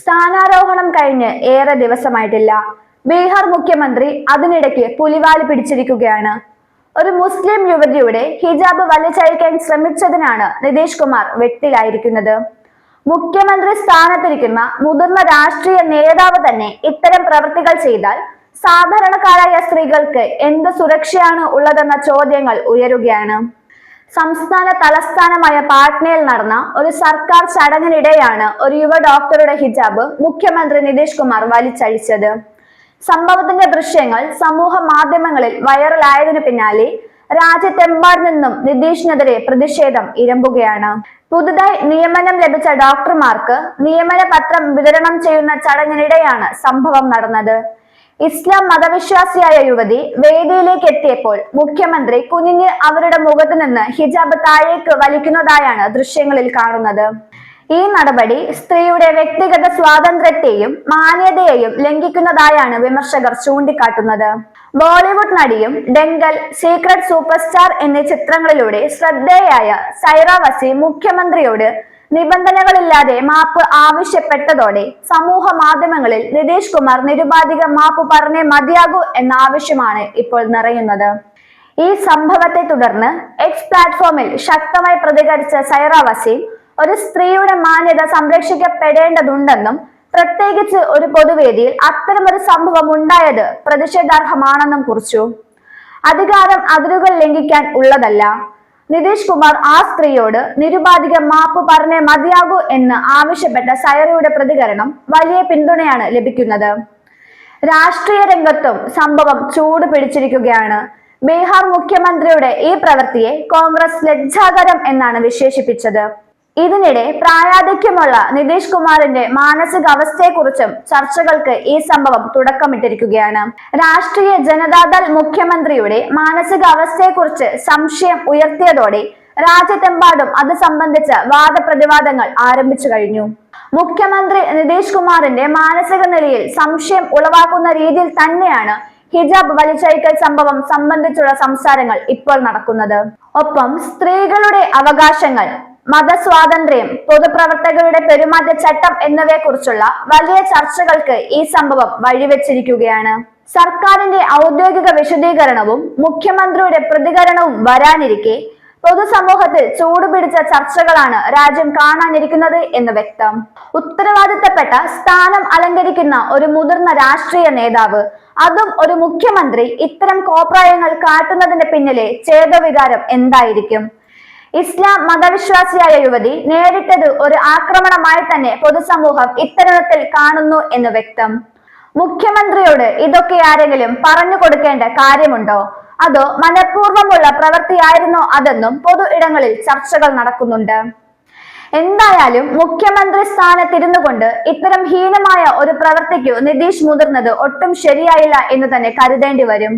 സ്ഥാനാരോഹണം കഴിഞ്ഞ് ഏറെ ദിവസമായിട്ടില്ല. ബീഹാർ മുഖ്യമന്ത്രി അതിനിടയ്ക്ക് പുലിവാല് പിടിച്ചിരിക്കുകയാണ്. ഒരു മുസ്ലിം യുവതിയുടെ ഹിജാബ് വലിച്ചഴിക്കാൻ ശ്രമിച്ചതിനാണ് നിതീഷ് കുമാർ വെട്ടിലായിരിക്കുന്നത്. മുഖ്യമന്ത്രി സ്ഥാനത്തിരിക്കുന്ന മുതിർന്ന രാഷ്ട്രീയ നേതാവ് തന്നെ ഇത്തരം പ്രവൃത്തികൾ ചെയ്താൽ സാധാരണക്കാരായ സ്ത്രീകൾക്ക് എന്ത് സുരക്ഷയാണ് ഉള്ളതെന്ന ചോദ്യങ്ങൾ ഉയരുകയാണ്. സംസ്ഥാന തലസ്ഥാനമായ പാട്നയിൽ നടന്ന ഒരു സർക്കാർ ചടങ്ങിനിടെയാണ് ഒരു യുവ ഡോക്ടറുടെ ഹിജാബ് മുഖ്യമന്ത്രി നിതീഷ് കുമാർ വലിച്ചഴിച്ചത്. സംഭവത്തിന്റെ ദൃശ്യങ്ങൾ സമൂഹ മാധ്യമങ്ങളിൽ വൈറലായതിനു പിന്നാലെ രാജ്യത്തെമ്പാട് നിന്നും നിതീഷിനെതിരെ പ്രതിഷേധം ഇരമ്പുകയാണ്. പുതുതായി നിയമനം ലഭിച്ച ഡോക്ടർമാർക്ക് നിയമന പത്രം വിതരണം ചെയ്യുന്ന ചടങ്ങിനിടെയാണ് സംഭവം നടന്നത്. ഇസ്ലാം മതവിശ്വാസിയായ യുവതി വേദിയിലേക്ക് എത്തിയപ്പോൾ മുഖ്യമന്ത്രി കുനിഞ്ഞ് അവരുടെ മുഖത്ത് നിന്ന് ഹിജാബ് താഴേക്ക് വലിക്കുന്നതായാണ് ദൃശ്യങ്ങളിൽ കാണുന്നത്. ഈ നടപടി സ്ത്രീയുടെ വ്യക്തിഗത സ്വാതന്ത്ര്യത്തെയും മാന്യതയെയും ലംഘിക്കുന്നതായാണ് വിമർശകർ ചൂണ്ടിക്കാട്ടുന്നത്. ബോളിവുഡ് നടിയും ഡെങ്കൽ, സീക്രട്ട് സൂപ്പർ സ്റ്റാർ എന്നീ ചിത്രങ്ങളിലൂടെ ശ്രദ്ധേയായ സൈറ വസീം മുഖ്യമന്ത്രിയോട് നിബന്ധനകളില്ലാതെ മാപ്പ് ആവശ്യപ്പെട്ടതോടെ സമൂഹ മാധ്യമങ്ങളിൽ നിതീഷ് കുമാർ നിരുപാധിക മാപ്പ് പറഞ്ഞേ മതിയാകൂ എന്ന ആവശ്യമാണ് ഇപ്പോൾ നിറയുന്നത്. ഈ സംഭവത്തെ തുടർന്ന് എക്സ് പ്ലാറ്റ്ഫോമിൽ ശക്തമായി പ്രതികരിച്ച സൈറ വസീം ഒരു സ്ത്രീയുടെ മാന്യത സംരക്ഷിക്കപ്പെടേണ്ടതുണ്ടെന്നും പ്രത്യേകിച്ച് ഒരു പൊതുവേദിയിൽ അത്തരമൊരു സംഭവം ഉണ്ടായത് പ്രതിഷേധാർഹമാണെന്നും കുറിച്ചു. അധികാരം അതിരുകൾ ലംഘിക്കാൻ ഉള്ളതല്ല. നിതീഷ് കുമാർ ആ സ്ത്രീയോട് നിരുപാധിക മാപ്പ് പറഞ്ഞേ മതിയാകൂ എന്ന് ആവശ്യപ്പെട്ട സൈറയുടെ പ്രതികരണം വലിയ പിന്തുണയാണ് ലഭിക്കുന്നത്. രാഷ്ട്രീയ രംഗത്തും സംഭവം ചൂട് പിടിച്ചിരിക്കുകയാണ്. ബീഹാർ മുഖ്യമന്ത്രിയുടെ ഈ പ്രവൃത്തിയെ കോൺഗ്രസ് ലജ്ജാകരം എന്നാണ് വിശേഷിപ്പിച്ചത്. ഇതിനിടെ പ്രായാധിക്യമുള്ള നിതീഷ് കുമാറിന്റെ മാനസികാവസ്ഥയെക്കുറിച്ചും ചർച്ചകൾക്ക് ഈ സംഭവം തുടക്കമിട്ടിരിക്കുകയാണ്. രാഷ്ട്രീയ ജനതാദൾ മുഖ്യമന്ത്രിയുടെ മാനസികാവസ്ഥയെക്കുറിച്ച് സംശയം ഉയർത്തിയതോടെ രാജ്യത്തെമ്പാടും അത് സംബന്ധിച്ച വാദപ്രതിവാദങ്ങൾ ആരംഭിച്ചു കഴിഞ്ഞു. മുഖ്യമന്ത്രി നിതീഷ് കുമാറിന്റെ മാനസിക നിലയിൽ സംശയം ഉളവാക്കുന്ന രീതിയിൽ തന്നെയാണ് ഹിജാബ് വലിച്ചഴിക്കൽ സംഭവം സംബന്ധിച്ചുള്ള സംസാരങ്ങൾ ഇപ്പോൾ നടക്കുന്നത്. ഒപ്പം സ്ത്രീകളുടെ അവകാശങ്ങൾ, മതസ്വാതന്ത്ര്യം, പൊതുപ്രവർത്തകരുടെ പെരുമാറ്റച്ചട്ടം എന്നിവയെക്കുറിച്ചുള്ള വലിയ ചർച്ചകൾക്ക് ഈ സംഭവം വഴിവെച്ചിരിക്കുകയാണ്. സർക്കാരിന്റെ ഔദ്യോഗിക വിശദീകരണവും മുഖ്യമന്ത്രിയുടെ പ്രതികരണവും വരാനിരിക്കെ പൊതുസമൂഹത്തിൽ ചൂടുപിടിച്ച ചർച്ചകളാണ് രാജ്യം കാണാനിരിക്കുന്നത് എന്ന് വ്യക്തം. ഉത്തരവാദിത്തപ്പെട്ട സ്ഥാനം അലങ്കരിക്കുന്ന ഒരു മുതിർന്ന രാഷ്ട്രീയ നേതാവ്, അതും ഒരു മുഖ്യമന്ത്രി, ഇത്തരം കോപ്രായങ്ങൾ കാട്ടുന്നതിന്റെ പിന്നിലെ ചേതോവികാരം എന്തായിരിക്കും? ഇസ്ലാം മതവിശ്വാസിയായ യുവതി നേരിട്ടത് ഒരു ആക്രമണമായി തന്നെ പൊതുസമൂഹം ഇത്തരത്തിൽ കാണുന്നു എന്ന് വ്യക്തം. മുഖ്യമന്ത്രിയോട് ഇതൊക്കെ ആരെങ്കിലും പറഞ്ഞു കൊടുക്കേണ്ട കാര്യമുണ്ടോ, അതോ മനഃപൂർവ്വമുള്ള പ്രവൃത്തിയായിരുന്നോ അതെന്നും പൊതു ഇടങ്ങളിൽ ചർച്ചകൾ നടക്കുന്നുണ്ട്. എന്തായാലും മുഖ്യമന്ത്രി സ്ഥാനത്തിരുന്നു കൊണ്ട് ഇത്തരം ഹീനമായ ഒരു പ്രവൃത്തിക്കു നിതീഷ് മുതിർന്നത് ഒട്ടും ശരിയായില്ല എന്ന് തന്നെ കരുതേണ്ടി വരും.